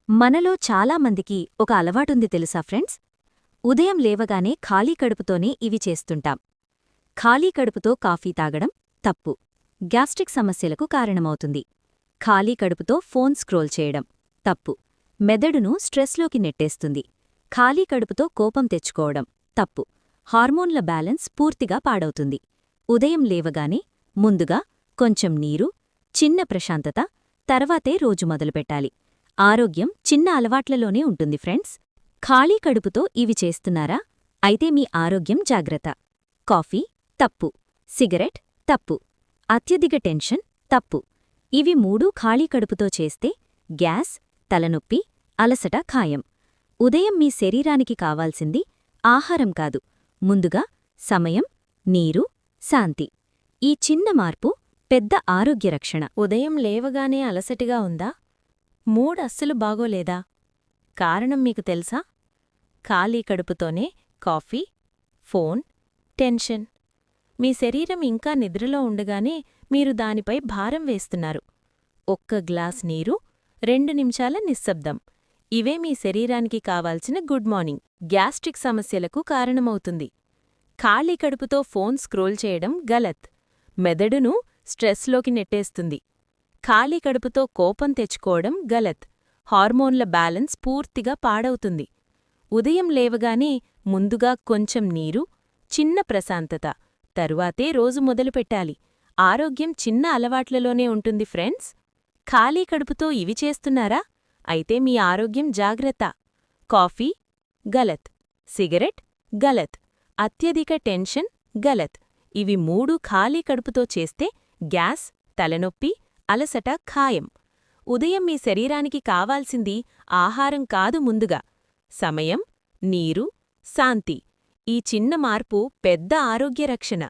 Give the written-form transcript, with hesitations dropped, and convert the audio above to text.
మనలో చాలామందికి ఒక అలవాటుంది తెలుసా ఫ్రెండ్స్? ఉదయం లేవగానే ఖాళీ కడుపుతోనే ఇవి చేస్తుంటాం. ఖాళీ కడుపుతో కాఫీ తాగడం తప్పు. గ్యాస్ట్రిక్ సమస్యలకు కారణమవుతుంది. ఖాళీ కడుపుతో ఫోన్ స్క్రోల్ చేయడం తప్పు. మెదడును స్ట్రెస్లోకి నెట్టేస్తుంది. ఖాళీ కడుపుతో కోపం తెచ్చుకోవడం తప్పు. హార్మోన్ల బ్యాలెన్స్ పూర్తిగా పాడవుతుంది. ఉదయం లేవగానే ముందుగా కొంచెం నీరు, చిన్న ప్రశాంతత, తర్వాతే రోజు మొదలుపెట్టాలి. ఆరోగ్యం చిన్న అలవాట్లలోనే ఉంటుంది ఫ్రెండ్స్. ఖాళీ కడుపుతో ఇవి చేస్తున్నారా? అయితే మీ ఆరోగ్యం జాగ్రత్త. కాఫీ తప్పు. సిగరెట్ తప్పు. అత్యధిక టెన్షన్ తప్పు. ఇవి మూడూ ఖాళీ కడుపుతో చేస్తే గ్యాస్, తలనొప్పి, అలసట ఖాయం. ఉదయం మీ శరీరానికి కావాల్సింది ఆహారం కాదు, ముందుగా సమయం, నీరు, శాంతి. ఈ చిన్న మార్పు పెద్ద ఆరోగ్య రక్షణ. ఉదయం లేవగానే అలసటిగా ఉందా? మూడ్ అస్సలు బాగోలేదా? కారణం మీకు తెలుసా? ఖాళీ కడుపుతోనే కాఫీ, ఫోన్, టెన్షన్. మీ శరీరం ఇంకా నిద్రలో ఉండగానే మీరు దానిపై భారం వేస్తున్నారు. ఒక్క గ్లాస్ నీరు, 2 నిమిషాల నిశ్శబ్దం. ఇవే మీ శరీరానికి కావాల్సిన గుడ్ మార్నింగ్. గ్యాస్ట్రిక్ సమస్యలకు కారణమవుతుంది. ఖాళీ కడుపుతో ఫోన్ స్క్రోల్ చేయడం గలత్. మెదడును స్ట్రెస్లోకి నెట్టేస్తుంది. ఖాళీ కడుపుతో కోపం తెచ్చుకోవడం గలత్. హార్మోన్ల బ్యాలెన్స్ పూర్తిగా పాడవుతుంది. ఉదయం లేవగానే ముందుగా కొంచెం నీరు, చిన్న ప్రశాంతత, తరువాతే రోజు మొదలుపెట్టాలి. ఆరోగ్యం చిన్న అలవాట్లలోనే ఉంటుంది ఫ్రెండ్స్. ఖాళీ కడుపుతో ఇవి చేస్తున్నారా? అయితే మీ ఆరోగ్యం జాగ్రత్త. కాఫీ గలత్. సిగరెట్ గలత్. అత్యధిక టెన్షన్ గలత్. ఇవి మూడు ఖాళీ కడుపుతో చేస్తే గ్యాస్, తలనొప్పి, అలసట ఖాయం. ఉదయం మీ శరీరానికి కావాల్సింది ఆహారం కాదు, ముందుగా సమయం, నీరు, శాంతి. ఈ చిన్న మార్పు పెద్ద ఆరోగ్య రక్షణ.